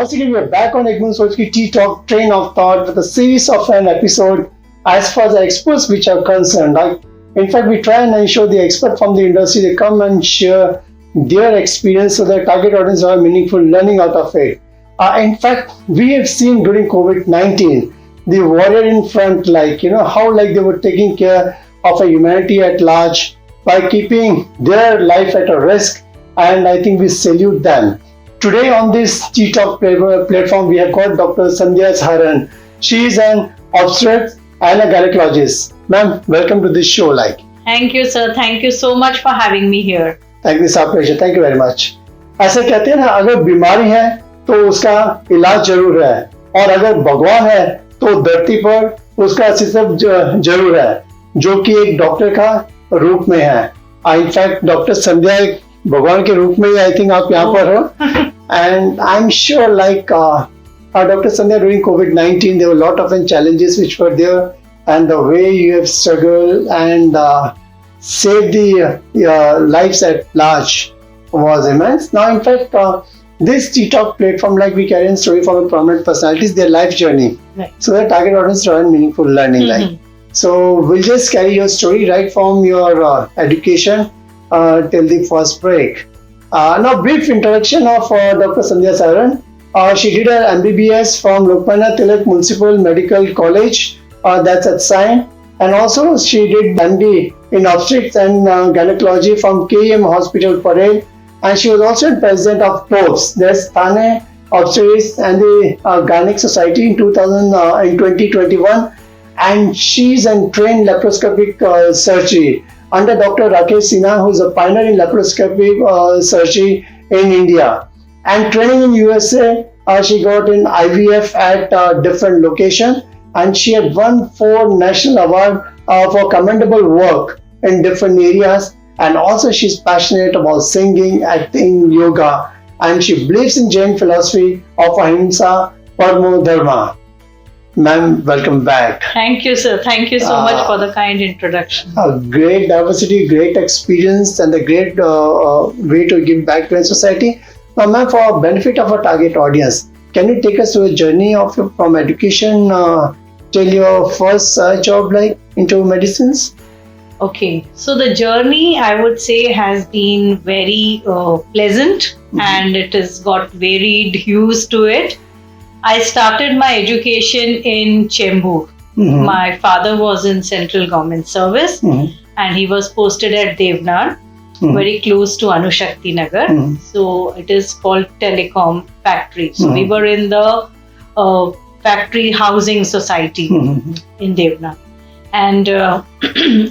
once again, we are back on Egmont Soch's T-Talk Train of Thought with a series of an episode as far as the experts which are concerned. In fact, we try and ensure the expert from the industry, they come and share their experience so that target audience have meaningful learning out of it. In fact, we have seen during COVID-19, the warrior in front, how they were taking care of a humanity at large by keeping their life at a risk, and I think we salute them. Today on this T-Talk platform, we have got Dr. Sandhya Saharan. She is an obstetrics and a gynecologist. Ma'am, welcome to this show. Thank you, sir. Thank you so much for having me here. Thank you, sir. Pleasure. Thank you very much. ऐसे कहते हैं ना, अगर बीमारी है तो उसका इलाज जरूर है, और अगर भगवान है तो धरती पर उसका अस्तित्व जरूर है, जो कि एक डॉक्टर का रूप में है. इनफैक्ट डॉक्टर संध्या एक भगवान के रूप में ही आई थिंक आप यहाँ पर हो. And I am sure Dr. Sandhya, during COVID-19, there were a lot of challenges which were there, and the way you have struggled and saved the lives at large was immense. Now, in fact, this T-Talk platform, we carry in story from a prominent personalities, their life journey, right, so that target audience to earn meaningful learning. So we'll just carry your story right from your education till the first break. Now, brief introduction of Dr. Sandhya Saharan. She did her MBBS from Lokmanya Tilak Municipal Medical College, that's at Sahi, and also she did MD in obstetrics and gynecology from KEM Hospital Parel, and she was also president of POPS, that's Thane Obstetrics and the Gynec Society in 2021, and she's a trained laparoscopic surgery under Dr. Rakesh Sinha, who is a pioneer in laparoscopic surgery in India. And training in USA, she got in IVF at different locations, and she had won 4 national awards for commendable work in different areas. And also she's passionate about singing, acting, yoga, and she believes in Jain philosophy of Ahimsa Paramo Dharma. Ma'am, welcome back. Thank you, sir. Thank you so much for the kind introduction. Great diversity, great experience, and a great way to give back to the society. Now, ma'am, for benefit of our target audience, can you take us through a journey from education till your first job into medicines? Okay, so the journey, I would say, has been very pleasant, and it has got varied hues to it. I started my education in Chembur. My father was in central government service, and he was posted at Devnar, very close to Anushakti Nagar. So it is called Telecom Factory. So we were in the factory housing society in Devnar. And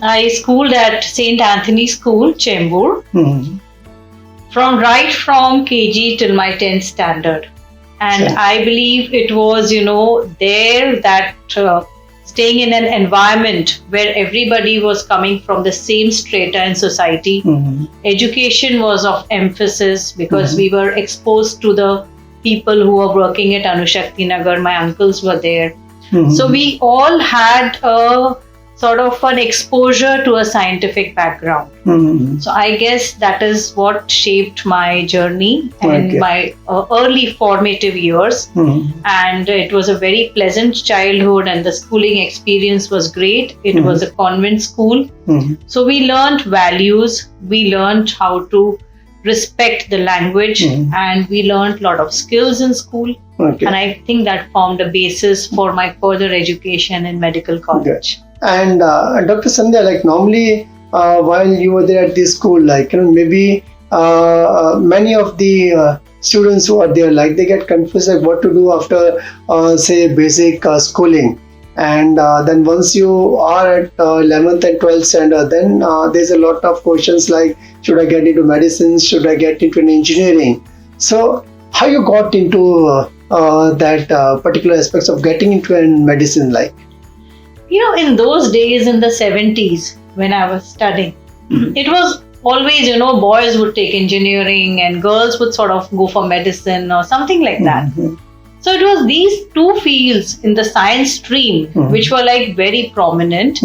I schooled at St. Anthony School, Chembur, from KG till my 10th standard. And I believe it was, there that staying in an environment where everybody was coming from the same strata in society, education was of emphasis because we were exposed to the people who were working at Anushakti Nagar. My uncles were there. So we all had a sort of an exposure to a scientific background. So I guess that is what shaped my journey and my early formative years. And it was a very pleasant childhood, and the schooling experience was great. It was a convent school. So we learned values, we learned how to respect the language, and we learned a lot of skills in school. And I think that formed a basis for my further education in medical college. And Dr. Sandhya, normally while you were there at this school, maybe many of the students who are there, they get confused what to do after, say, basic schooling. And then once you are at 11th and 12th standard, then there's a lot of questions like, should I get into medicine? Should I get into an engineering? So how you got into that particular aspects of getting into medicine in those days in the 70s when I was studying, it was always, boys would take engineering and girls would sort of go for medicine or something like that. So it was these two fields in the science stream which were like very prominent.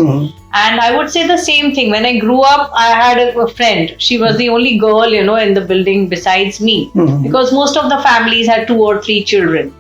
And I would say the same thing. When I grew up, I had a friend. She was the only girl, in the building besides me, because most of the families had 2 or 3 children.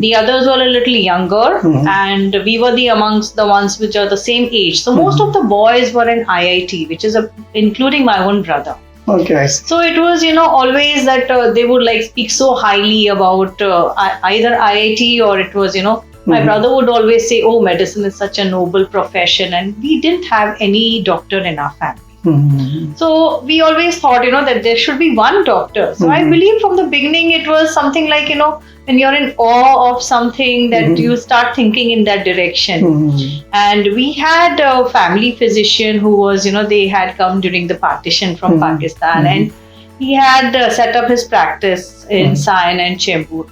The others were a little younger, and we were amongst the ones which are the same age. So most of the boys were in IIT, which is including my own brother. Okay. So it was, always that they would like speak so highly about either IIT, or it was, my brother would always say, oh, medicine is such a noble profession. And we didn't have any doctor in our family. So we always thought, that there should be one doctor. So I believe from the beginning, it was something like, when you're in awe of something, that you start thinking in that direction. And we had a family physician who was, they had come during the partition from Pakistan, and he had set up his practice in Sion and Chembur.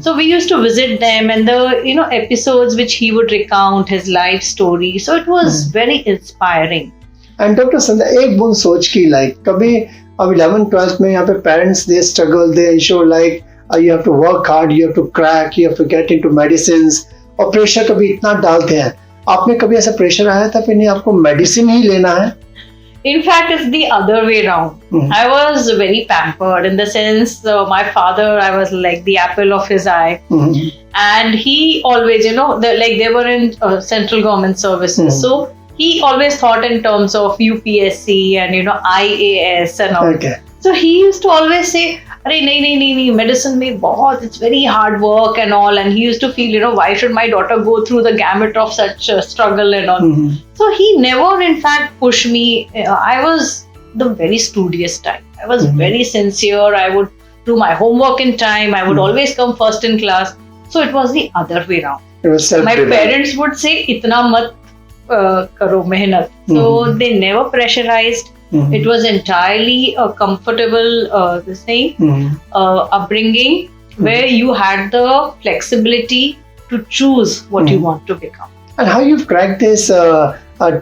So we used to visit them, and the episodes which he would recount, his life story. So it was very inspiring. And Dr. Sandhya, एक बूंद सोच की like कभी अब 11th 12th में यहाँ पे parents they struggle, they ensure like you have to work hard, you have to crack, you have to get into medicines, और pressure कभी इतना डालते हैं. आपने कभी ऐसा pressure आया था फिर नहीं आपको medicine ही लेना है? In fact, it's the other way around. I was very pampered in the sense, my father, I was like the apple of his eye. And he always, they were in central government services. So he always thought in terms of UPSC and, IAS and all. Okay. So he used to always say, Arey, nahi, medicine mein bahut, it's very hard work and all. And he used to feel, why should my daughter go through the gamut of such struggle and all. So he never, in fact, pushed me. I was the very studious type. I was very sincere. I would do my homework in time. I would always come first in class. So it was the other way around. My parents would say, itna mat karo mehnat. So they never pressurized. It was entirely a comfortable upbringing where you had the flexibility to choose what you want to become. And how you've cracked this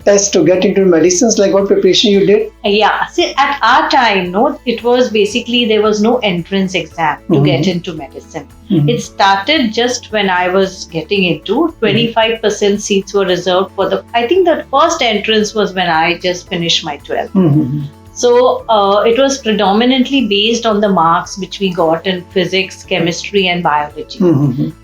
test to get into medicines, like what preparation you did? Yeah, see, at our time, it was basically there was no entrance exam to get into medicine. It started just when I was getting into 25% seats were reserved for I think the first entrance was when I just finished my 12th. So it was predominantly based on the marks which we got in physics, chemistry and biology.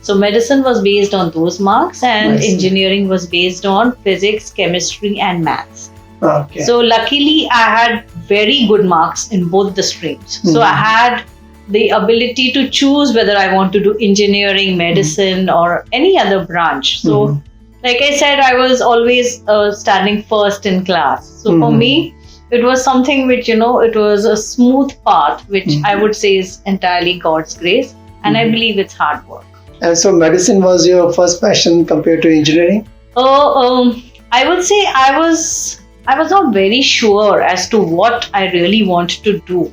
So medicine was based on those marks, and engineering was based on physics, chemistry and maths. Okay. So luckily I had very good marks in both the streams. So I had the ability to choose whether I want to do engineering, medicine or any other branch. So like I said, I was always standing first in class. So for me, it was something which, it was a smooth path, which I would say is entirely God's grace. And I believe it's hard work. And so medicine was your first passion compared to engineering? I would say I was not very sure as to what I really want to do.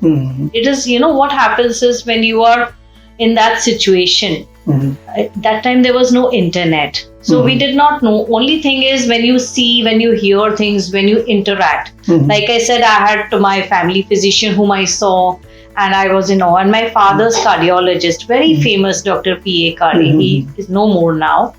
It is, what happens is when you are in that situation, at that time there was no internet. So we did not know. Only thing is when you see, when you hear things, when you interact. Like I said, I had my family physician whom I saw and I was in awe. And my father's cardiologist, very famous Dr. P.A. Kari, he is no more now.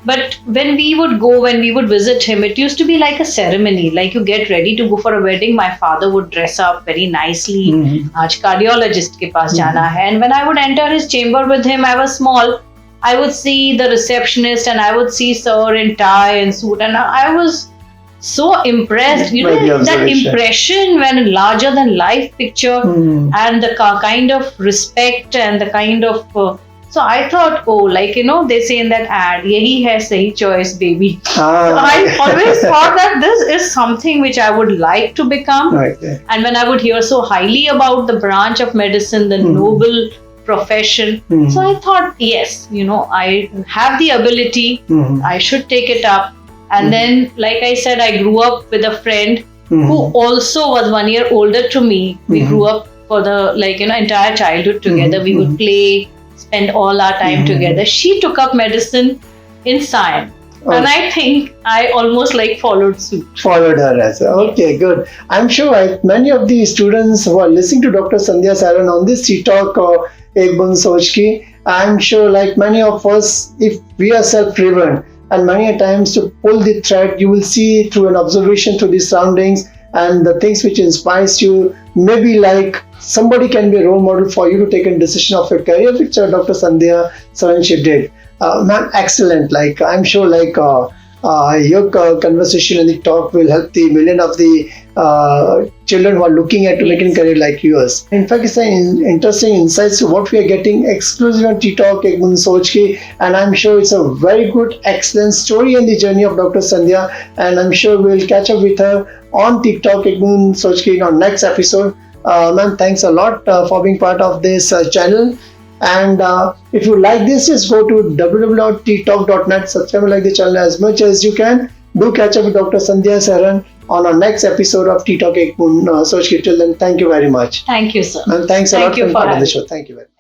But when we would visit him, it used to be like a ceremony. Like you get ready to go for a wedding, my father would dress up very nicely. Aaj cardiologist ke paas jana hai. And when I would enter his chamber with him, I was small. I would see the receptionist and I would see sir in tie and suit, and I was so impressed. That impression when larger than life picture and the kind of respect and the kind of so I thought, they say in that ad, yahi hai sahi choice, baby. So I always thought that this is something which I would like to become. And when I would hear so highly about the branch of medicine, the noble profession, so I thought, yes, I have the ability, I should take it up. And then, like I said, I grew up with a friend who also was 1 year older to me. We grew up for the entire childhood together. We would play, spend all our time together. She took up medicine in science. And I think I almost followed suit. Followed her as well. Okay, good. I'm sure many of the students who are listening to Dr. Sandhya Saharan on this ttalk or Ek Bund Soch Ki, I'm sure, like many of us, if we are self-driven, and many a times to pull the thread, you will see through an observation through the surroundings and the things which inspires you. Maybe like somebody can be a role model for you to take a decision of your career, which Dr. Sandhya Saharan did. Ma'am, excellent. Like I'm sure, like your conversation and the talk will help the million of the children who are looking at to make a career like yours. In fact, it's an interesting insights to what we are getting exclusive on ttalk ek Boond Soch ki, and I'm sure it's a very good, excellent story in the journey of Dr. Sandhya, and I'm sure we'll catch up with her on ttalk ek Boond Soch ki in our next episode. Ma'am, thanks a lot for being part of this channel. And if you like this, just go to www.ttalk.net, subscribe and like the channel as much as you can. Do catch up with Dr. Sandhya Saharan on our next episode of ttalk ek Boond Soch. Till then, thank you very much. Thank you, sir. And thanks a lot for being part of the show. Thank you very much.